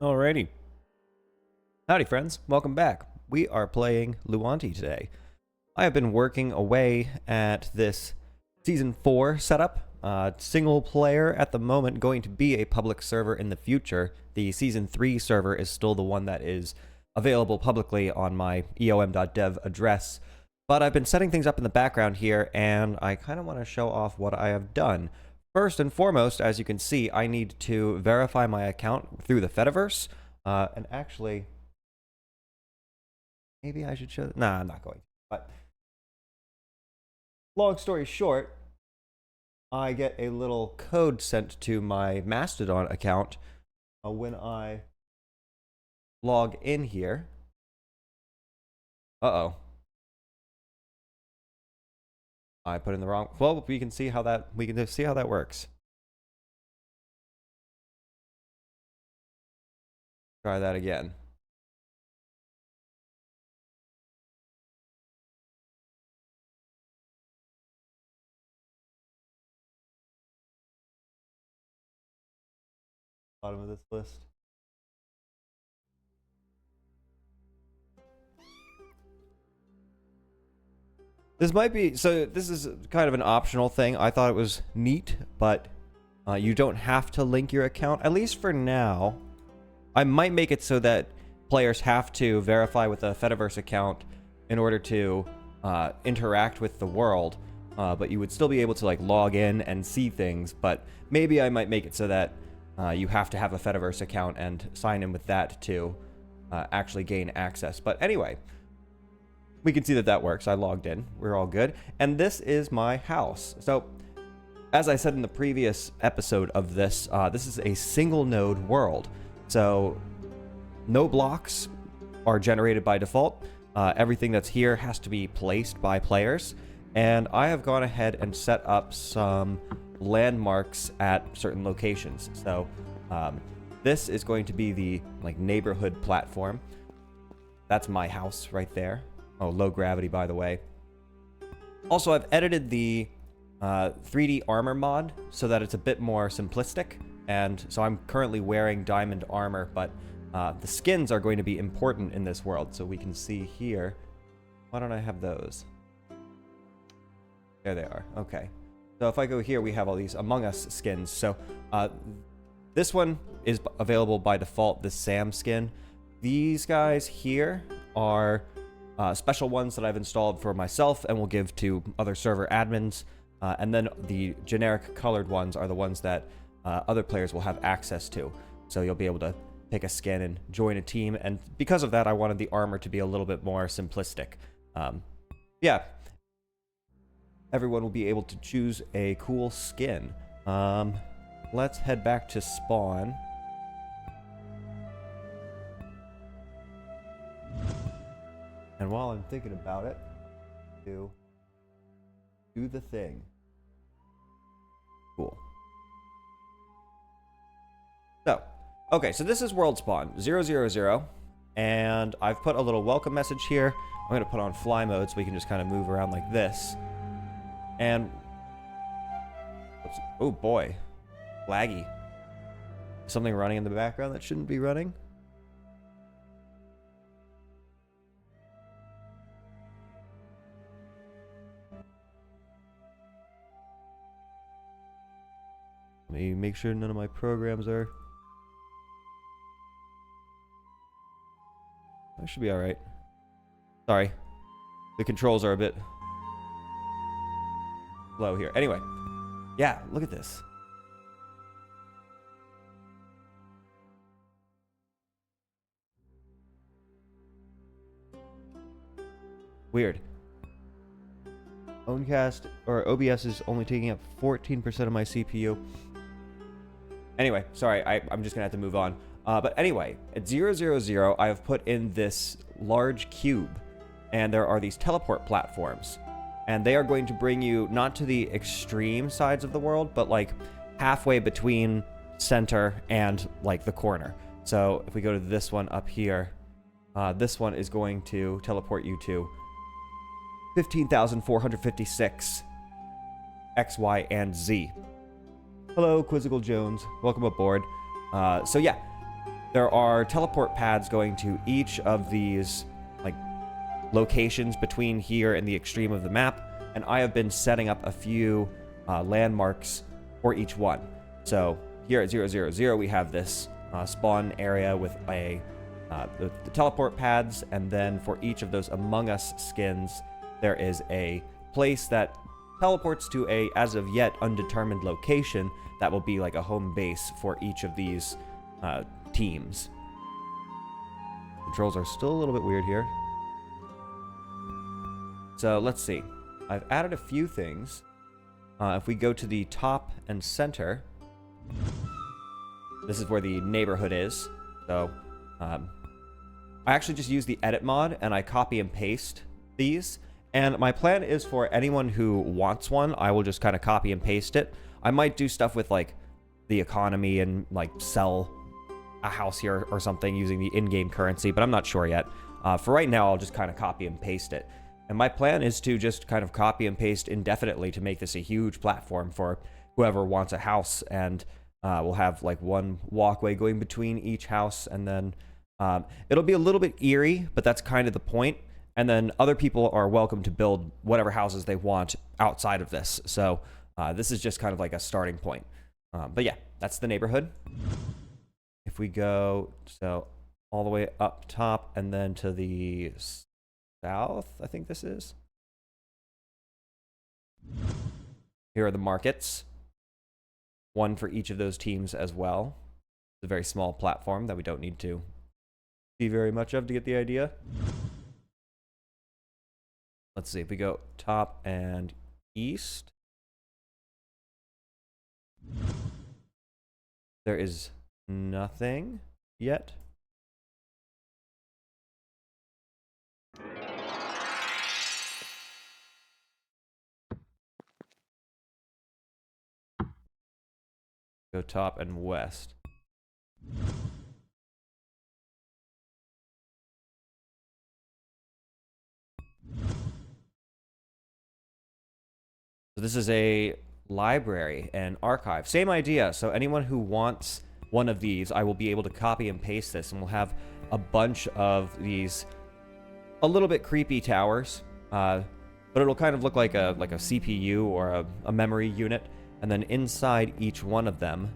Alrighty. Howdy, friends. Welcome back. We are playing Luanti today. I have been working away at this Season 4 setup. Single player at the moment, going to be a public server in the future. The Season 3 server is still the one that is available publicly on my eom.dev address. But I've been setting things up in the background here, and I kind of want to show off what I have done. First and foremost, as you can see, I need to verify my account through the Fediverse. And actually, maybe I should show... Nah, I'm not going to. But long story short, I get a little code sent to my Mastodon account when I log in here. Uh-oh. I put in the wrong... Well, we can see how that works. Try that again. Bottom of this list. This might be... So this is kind of an optional thing. I thought it was neat, but you don't have to link your account, at least for now. I might make it so that players have to verify with a Fediverse account in order to interact with the world, but you would still be able to like log in and see things. But maybe I might make it so that you have to have a Fediverse account and sign in with that to actually gain access. But anyway, we can see that that works. I logged in. We're all good. And this is my house. So, as I said in the previous episode of this, this is a single node world. So, no blocks are generated by default. Everything that's here has to be placed by players. And I have gone ahead and set up some landmarks at certain locations. So, this is going to be the like neighborhood platform. That's my house right there. Oh, low gravity, by the way. Also, I've edited the 3D armor mod so that it's a bit more simplistic. And so I'm currently wearing diamond armor, but the skins are going to be important in this world. So we can see here. Why don't I have those? There they are. Okay. So if I go here, we have all these Among Us skins. So this one is available by default, the Sam skin. These guys here are... special ones that I've installed for myself and will give to other server admins. And then the generic colored ones are the ones that other players will have access to. So you'll be able to pick a skin and join a team. And because of that, I wanted the armor to be a little bit more simplistic. Yeah. Everyone will be able to choose a cool skin. Let's head back to spawn. And while I'm thinking about it, do the thing. Cool. So, okay, so this is world spawn 000, and I've put a little welcome message here. I'm going to put on fly mode so we can just kind of move around like this. And oh boy, laggy. Something running in the background that shouldn't be running. Let me make sure none of my programs are... I should be alright. Sorry. The controls are a bit low here. Anyway. Yeah, look at this. Weird. Owncast, or OBS is only taking up 14% of my CPU. Anyway, sorry, I'm just gonna have to move on. But anyway, at 000, I have put in this large cube, and there are these teleport platforms. And they are going to bring you not to the extreme sides of the world, but like halfway between center and like the corner. So if we go to this one up here, this one is going to teleport you to 15,456 X, Y, and Z. Hello, Quizzical Jones. Welcome aboard. So yeah, there are teleport pads going to each of these like locations between here and the extreme of the map, and I have been setting up a few landmarks for each one. So here at 000, we have this spawn area with the teleport pads, and then for each of those Among Us skins, there is a place that teleports to a, as of yet, undetermined location that will be like a home base for each of these teams. Controls are still a little bit weird here. So let's see. I've added a few things. If we go to the top and center, this is where the neighborhood is. So I actually just use the edit mod and I copy and paste these. And my plan is for anyone who wants one, I will just kind of copy and paste it. I might do stuff with like the economy and like sell a house here or something using the in-game currency, but I'm not sure yet. For right now, I'll just kind of copy and paste it. And my plan is to just kind of copy and paste indefinitely to make this a huge platform for whoever wants a house. And we'll have like one walkway going between each house. And then it'll be a little bit eerie, but that's kind of the point. And then other people are welcome to build whatever houses they want outside of this. So this is just kind of like a starting point. But yeah, that's the neighborhood. If we go, so all the way up top and then to the south, I think this is. Here are the markets. One for each of those teams as well. It's a very small platform that we don't need to see very much of to get the idea. Let's see if we go top and east. There is nothing yet. Go top and west. So this is a library and archive. Same idea. So anyone who wants one of these, I will be able to copy and paste this, and we'll have a bunch of these a little bit creepy towers, but it'll kind of look like a CPU or a memory unit. And then inside each one of them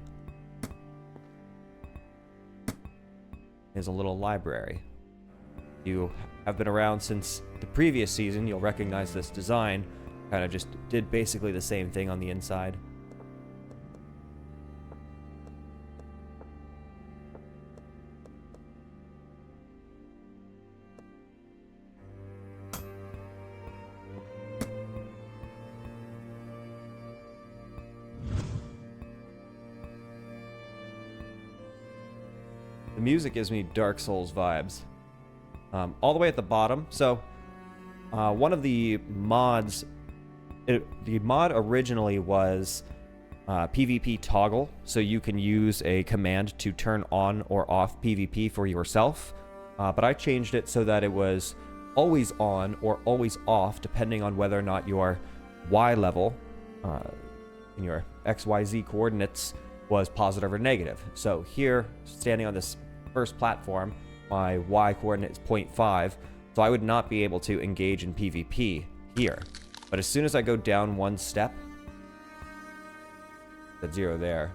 is a little library. If you have been around since the previous season, you'll recognize this design. Kind of just did basically the same thing on the inside. The music gives me Dark Souls vibes. All the way at the bottom. So, one of the mods, the mod originally was PvP toggle, so you can use a command to turn on or off PvP for yourself. But I changed it so that it was always on or always off, depending on whether or not your Y level in your XYZ coordinates was positive or negative. So here, standing on this first platform, my Y coordinate is 0.5, so I would not be able to engage in PvP here. But as soon as I go down one step, that 0 there,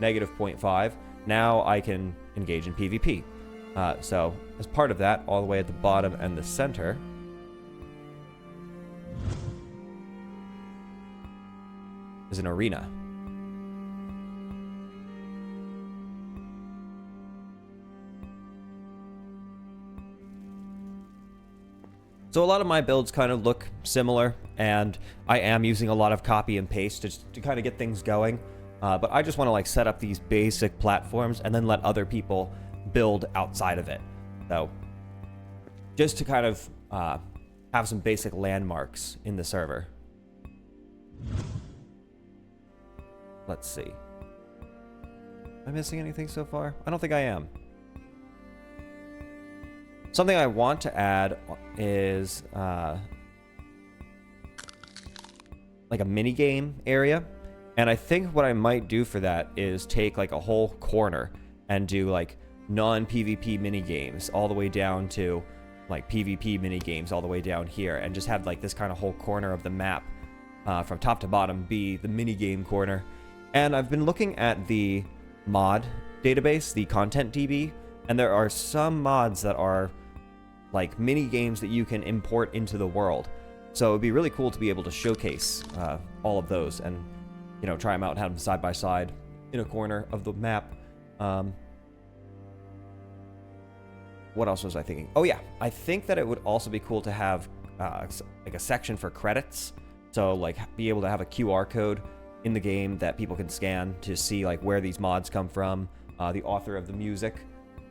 negative 0.5, now I can engage in PvP. So as part of that, all the way at the bottom and the center, is an arena. So a lot of my builds kind of look similar, and I am using a lot of copy and paste to kind of get things going. But I just want to like set up these basic platforms and then let other people build outside of it. So just to kind of have some basic landmarks in the server. Let's see. Am I missing anything so far? I don't think I am. Something I want to add is like a mini game area, and I think what I might do for that is take like a whole corner and do like non-PvP mini games all the way down to like PvP mini games all the way down here, and just have like this kind of whole corner of the map from top to bottom be the mini game corner. And I've been looking at the mod database, the content DB, and there are some mods that are like mini games that you can import into the world. So it'd be really cool to be able to showcase all of those and, you know, try them out and have them side by side in a corner of the map. What else was I thinking? Oh yeah, I think that it would also be cool to have like a section for credits. So like be able to have a QR code in the game that people can scan to see like where these mods come from, the author of the music.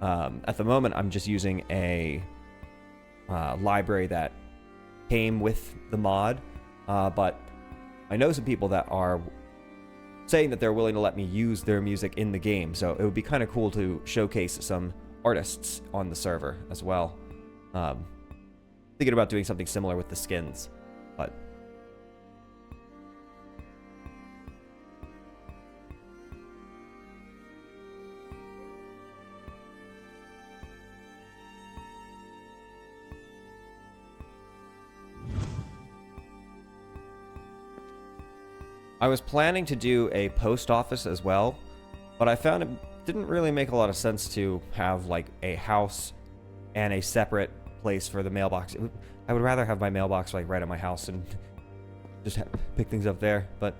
At the moment, I'm just using a library that came with the mod, but I know some people that are saying that they're willing to let me use their music in the game, so it would be kind of cool to showcase some artists on the server as well. Thinking about doing something similar with the skins, but I was planning to do a post office as well, but I found it didn't really make a lot of sense to have like a house and a separate place for the mailbox. I would rather have my mailbox like right at my house and just pick things up there, but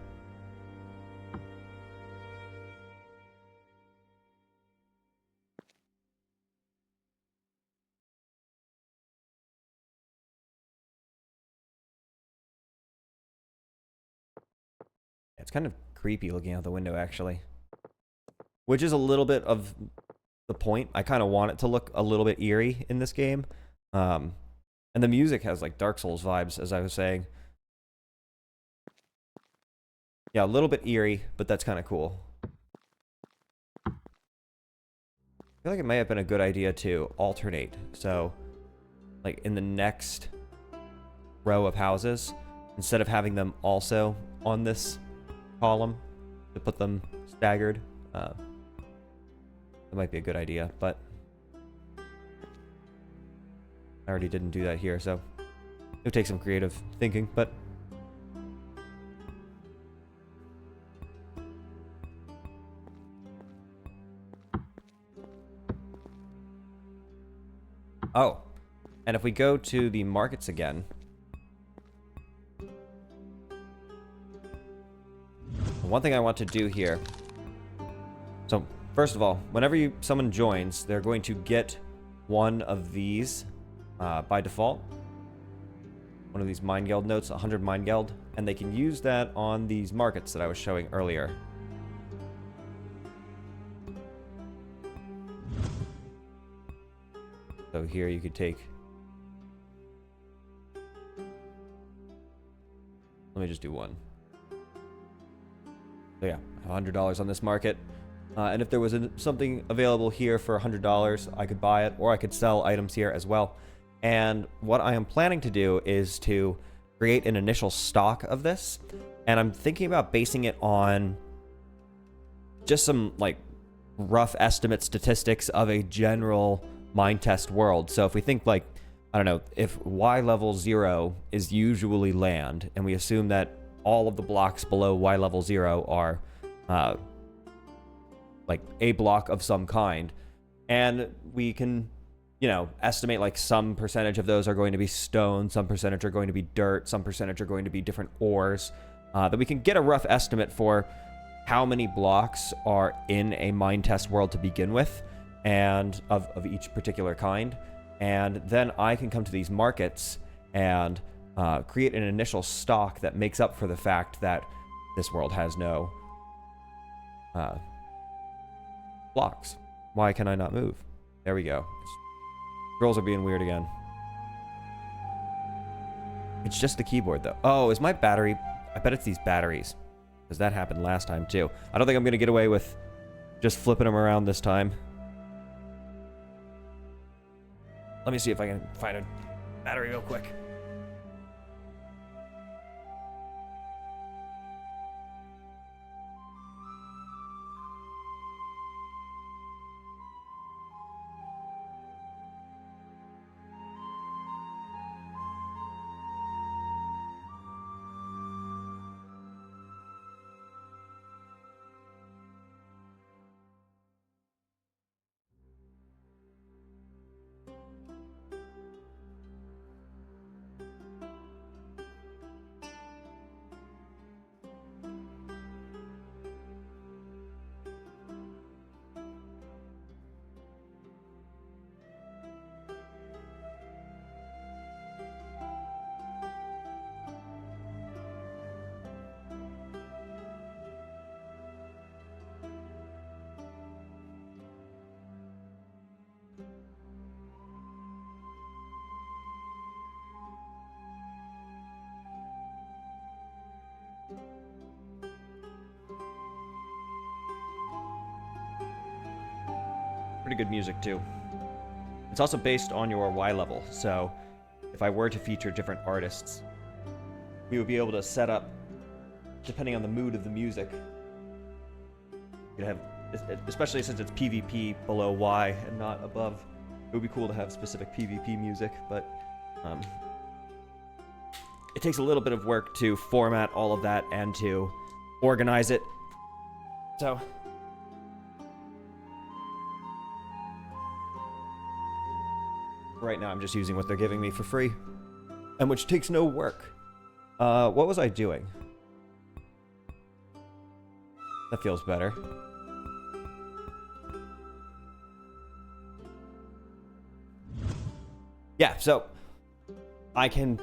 it's kind of creepy looking out the window actually, which is a little bit of the point. I kind of want it to look a little bit eerie in this game. And the music has like Dark Souls vibes, as I was saying. Yeah, a little bit eerie, but that's kind of cool. I feel like it may have been a good idea to alternate. So, like in the next row of houses, instead of having them also on this column, to put them staggered. That might be a good idea, but I already didn't do that here, so it'll take some creative thinking, but oh, and if we go to the markets again, one thing I want to do here, so first of all, whenever someone joins, they're going to get one of these by default. One of these Mind Geld notes, 100 Mind Geld, and they can use that on these markets that I was showing earlier. So here you could take... Let me just do one. So yeah, $100 on this market. And if there was something available here for $100, I could buy it, or I could sell items here as well. And what I am planning to do is to create an initial stock of this. And I'm thinking about basing it on just some like rough estimate statistics of a general mind test world. So if we think like, I don't know, if Y level 0 is usually land, and we assume that all of the blocks below Y level 0 are like a block of some kind, and we can, you know, estimate like some percentage of those are going to be stone, some percentage are going to be dirt, some percentage are going to be different ores, that we can get a rough estimate for how many blocks are in a mine test world to begin with, and of each particular kind. And then I can come to these markets and create an initial stock that makes up for the fact that this world has no blocks. Why can I not move? There we go. Scrolls are being weird again. It's just the keyboard, though. Oh, is my battery... I bet it's these batteries. Because that happened last time, too. I don't think I'm going to get away with just flipping them around this time. Let me see if I can find a battery real quick. pretty good music too. It's also based on your Y level, so if I were to feature different artists, we would be able to set up, depending on the mood of the music. You'd have, especially since it's PvP below Y and not above, it would be cool to have specific PvP music, but it takes a little bit of work to format all of that and to organize it. So right now I'm just using what they're giving me for free, and which takes no work. What was I doing? That feels better. Yeah, so we can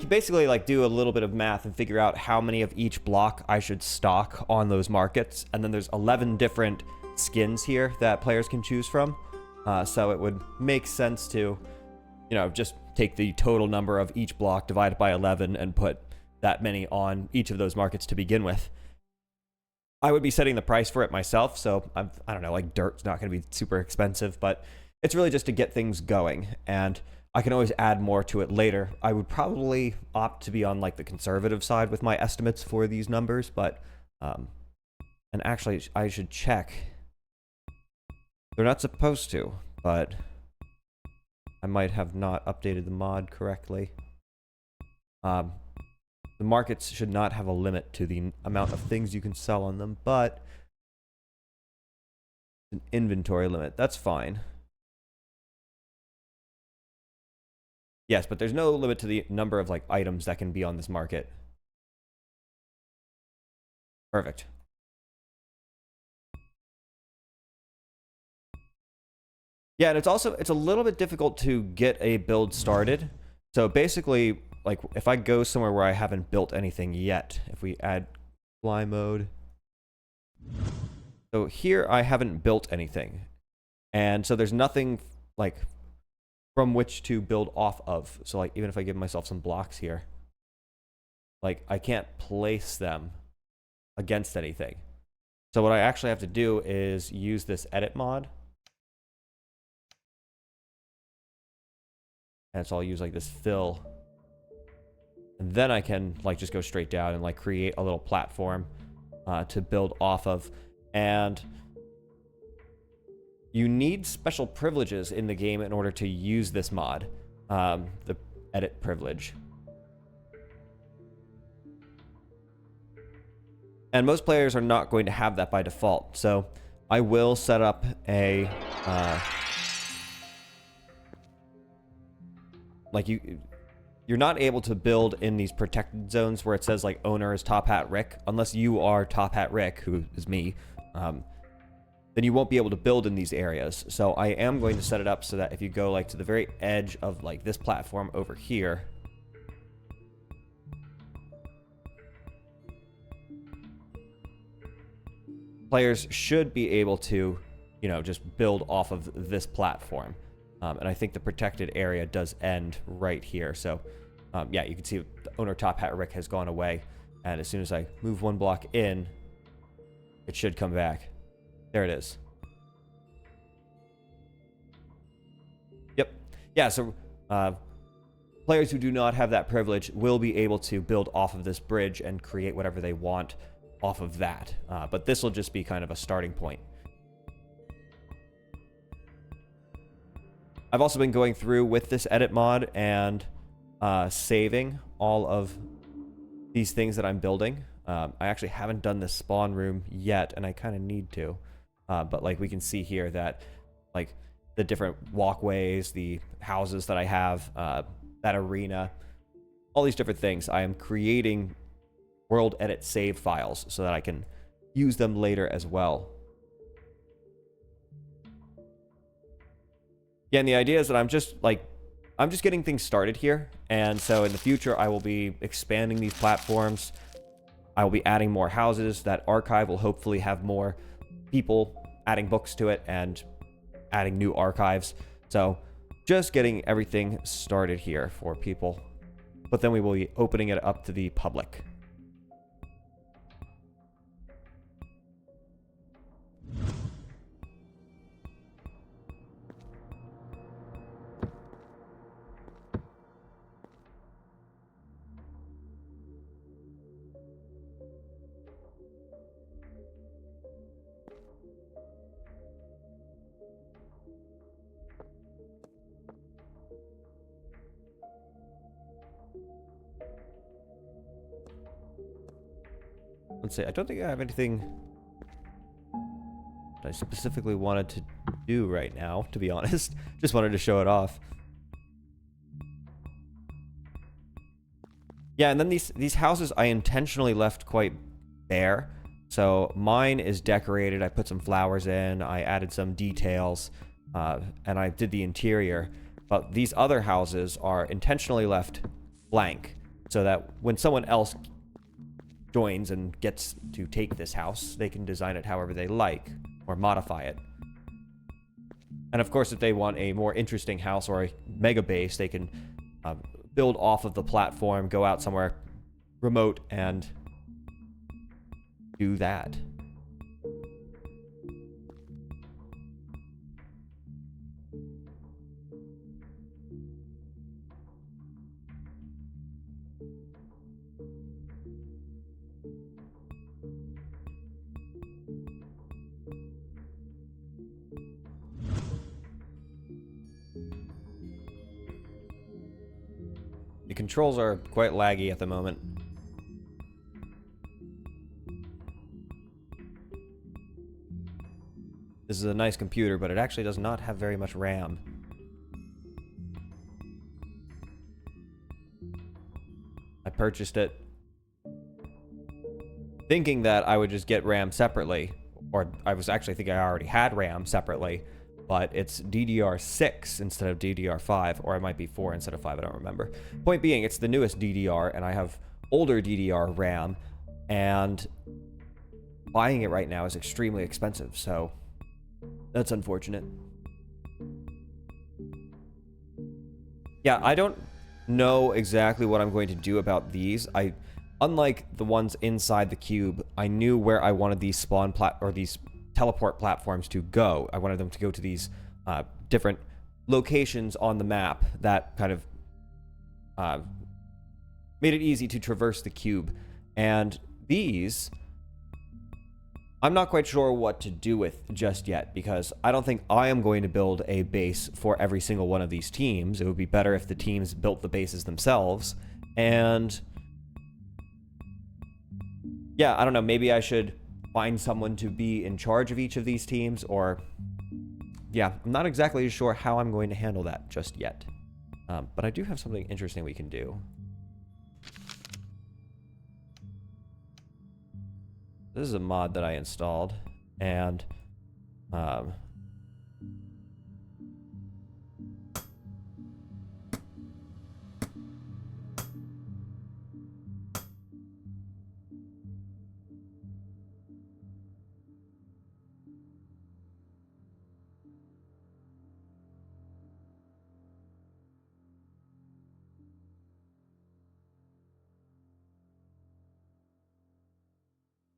basically like do a little bit of math and figure out how many of each block I should stock on those markets. And then there's 11 different skins here that players can choose from. So it would make sense to, you know, just take the total number of each block, divide it by 11, and put that many on each of those markets to begin with. I would be setting the price for it myself, so I don't know, like dirt's not going to be super expensive, but it's really just to get things going, and I can always add more to it later. I would probably opt to be on like the conservative side with my estimates for these numbers, but and actually I should check. They're not supposed to, but I might have not updated the mod correctly. The markets should not have a limit to the amount of things you can sell on them, but an inventory limit. That's fine. Yes, but there's no limit to the number of like items that can be on this market. Perfect. Yeah, and it's a little bit difficult to get a build started. So basically, like if I go somewhere where I haven't built anything yet, if we add fly mode. So here I haven't built anything. And so there's nothing like from which to build off of. So like even if I give myself some blocks here, like I can't place them against anything. So what I actually have to do is use this edit mod. And so I'll use like this fill. And then I can like just go straight down and like create a little platform to build off of. And you need special privileges in the game in order to use this mod, the edit privilege. And most players are not going to have that by default. So I will set up a like you're not able to build in these protected zones where it says like owner is Top Hat Rick, unless you are Top Hat Rick, who is me. Then you won't be able to build in these areas. So I am going to set it up so that if you go like to the very edge of like this platform over here, players should be able to, you know, just build off of this platform. And I think the protected area does end right here. So yeah, you can see the owner Top Hat Rick has gone away. And as soon as I move one block in, it should come back. There it is. Yep. Yeah, so players who do not have that privilege will be able to build off of this bridge and create whatever they want off of that. But this will just be kind of a starting point. I've also been going through with this edit mod and saving all of these things that I'm building. I actually haven't done this spawn room yet, and I kind of need to. But like we can see here that like the different walkways, the houses that I have, that arena, all these different things, I am creating world edit save files so that I can use them later as well. Yeah, and the idea is that I'm just getting things started here. And so in the future, I will be expanding these platforms. I will be adding more houses. That archive will hopefully have more people adding books to it and adding new archives. So just getting everything started here for people. But then we will be opening it up to the public. would say I don't think I have anything that I specifically wanted to do right now, to be honest. Just wanted to show it off. Yeah, and then these houses I intentionally left quite bare. So mine is decorated. I put some flowers in. I added some details, and I did the interior. But these other houses are intentionally left blank, so that when someone else joins and gets to take this house, they can design it however they like, or modify it. And of course, if they want a more interesting house or a mega base, they can build off of the platform, go out somewhere remote, and do that. The controls are quite laggy at the moment. This is a nice computer, but it actually does not have very much RAM. I purchased it thinking that I would just get RAM separately, or I was actually thinking I already had RAM separately, but it's DDR6 instead of DDR5, or it might be 4 instead of 5, I don't remember. Point being, it's the newest DDR, and I have older DDR RAM, and buying it right now is extremely expensive, so that's unfortunate. Yeah, I don't know exactly what I'm going to do about these. Unlike the ones inside the cube, I knew where I wanted these these teleport platforms to go. I wanted them to go to these different locations on the map that kind of made it easy to traverse the cube. And these, I'm not quite sure what to do with just yet, because I don't think I am going to build a base for every single one of these teams. It would be better if the teams built the bases themselves. And yeah, I don't know, maybe I should find someone to be in charge of each of these teams, or yeah, I'm not exactly sure how I'm going to handle that just yet. But I do have something interesting we can do. This is a mod that I installed, and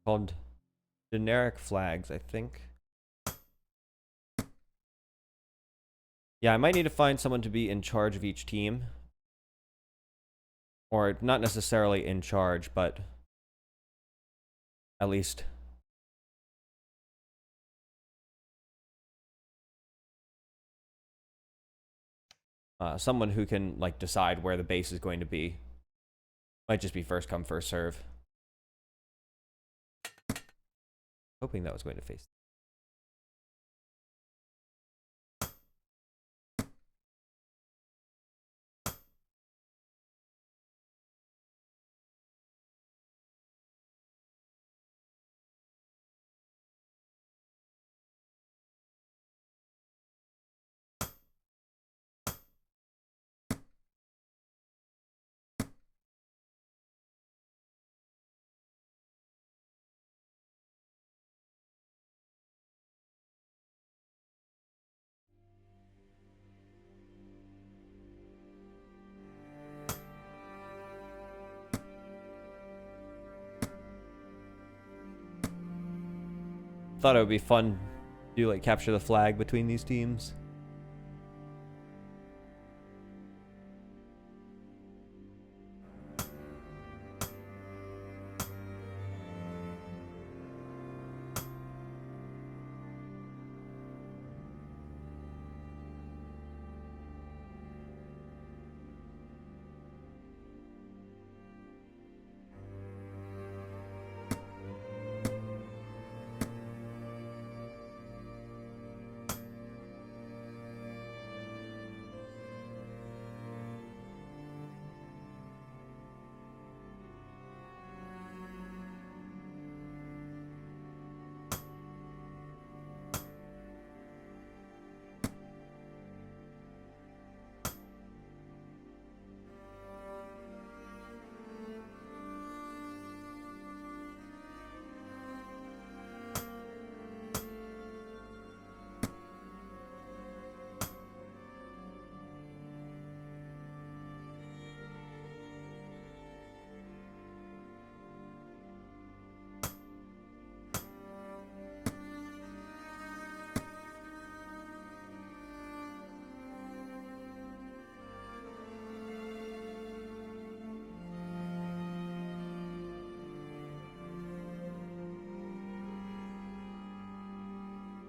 called generic flags, I think. Yeah, I might need to find someone to be in charge of each team. Or not necessarily in charge, but at least someone who can like decide where the base is going to be. Might just be first come, first serve. Hoping that was going to face. Thought it would be fun to like capture the flag between these teams.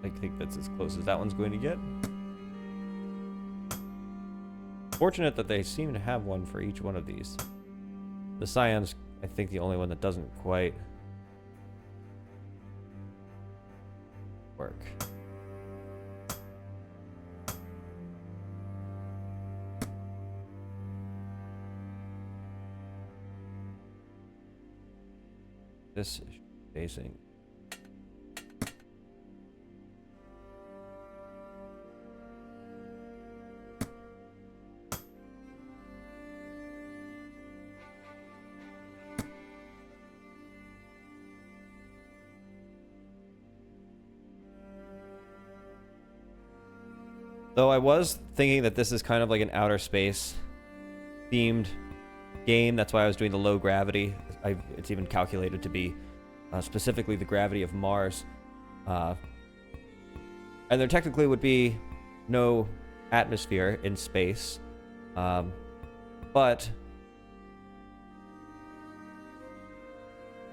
I think that's as close as that one's going to get. Fortunate that they seem to have one for each one of these. The Cyan's, I think, the only one that doesn't quite work. This is facing. Though I was thinking that this is kind of like an outer space themed game. That's why I was doing the low gravity. It's even calculated to be specifically the gravity of Mars. And there technically would be no atmosphere in space. But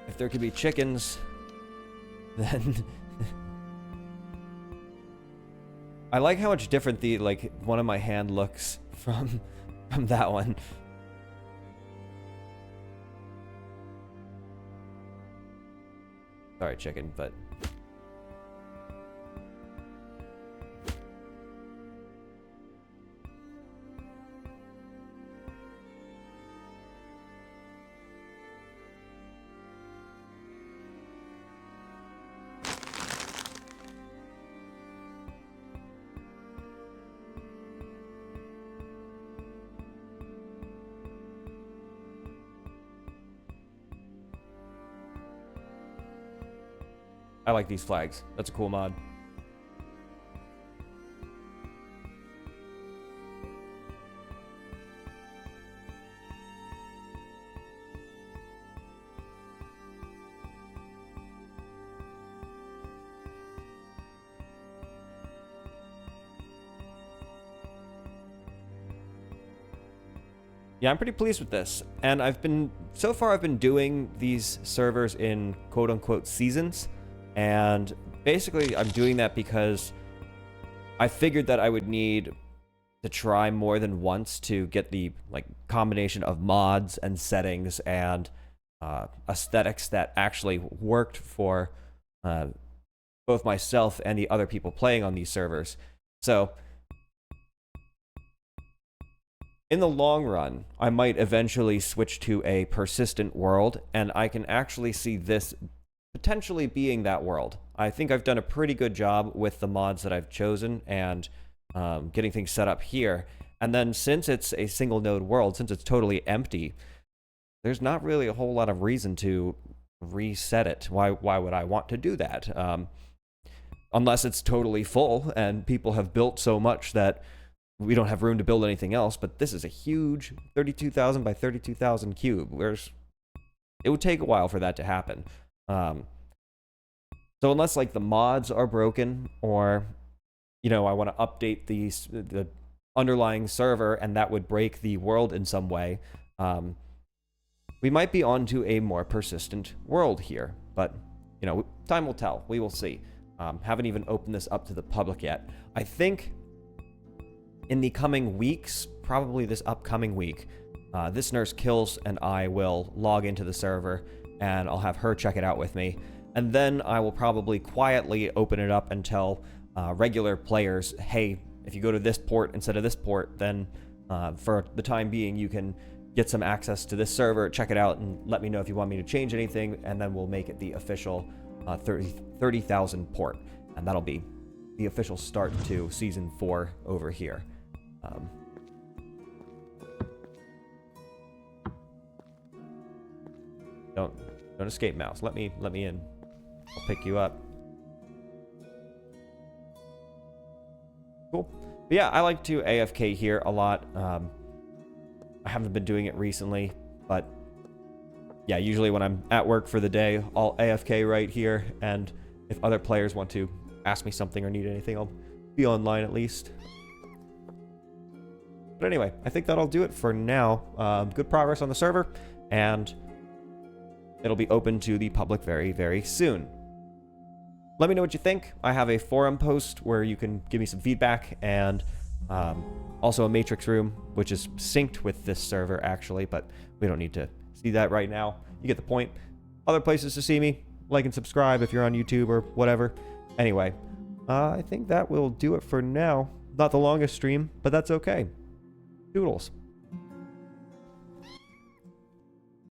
if there could be chickens, then... I like how much different the, like, one of my hand looks from that one. Sorry, chicken, but... I like these flags. That's a cool mod. Yeah, I'm pretty pleased with this. And so far I've been doing these servers in quote-unquote seasons. And basically, I'm doing that because I figured that I would need to try more than once to get the combination of mods and settings and aesthetics that actually worked for both myself and the other people playing on these servers. So, in the long run, I might eventually switch to a persistent world, and I can actually see this potentially being that world. I think I've done a pretty good job with the mods that I've chosen and getting things set up here. And then since it's a single node world, since it's totally empty, there's not really a whole lot of reason to reset it. Why would I want to do that? Unless it's totally full and people have built so much that we don't have room to build anything else. But this is a huge 32,000 by 32,000 cube. It would take a while for that to happen. So unless the mods are broken or, I want to update the underlying server and that would break the world in some way, we might be onto a more persistent world here. But, time will tell. We will see. Haven't even opened this up to the public yet. I think in the coming weeks, probably this upcoming week, this nurse Kills and I will log into the server and I'll have her check it out with me. And then I will probably quietly open it up and tell regular players, hey, if you go to this port instead of this port, then for the time being, you can get some access to this server, check it out, and let me know if you want me to change anything, and then we'll make it the official 30,000 port. And that'll be the official start to Season 4 over here. Don't escape, mouse. Let me in. I'll pick you up. Cool. But yeah, I like to AFK here a lot. I haven't been doing it recently, but yeah, usually when I'm at work for the day, I'll AFK right here, and if other players want to ask me something or need anything, I'll be online at least. But anyway, I think that'll do it for now. Good progress on the server, and it'll be open to the public very, very soon. let me know what you think. I have a forum post where you can give me some feedback, and also a matrix room, which is synced with this server actually, but we don't need to see that right now. You get the point. Other places to see me, like and subscribe if you're on YouTube or whatever. Anyway, I think that will do it for now. Not the longest stream, but that's okay. Doodles.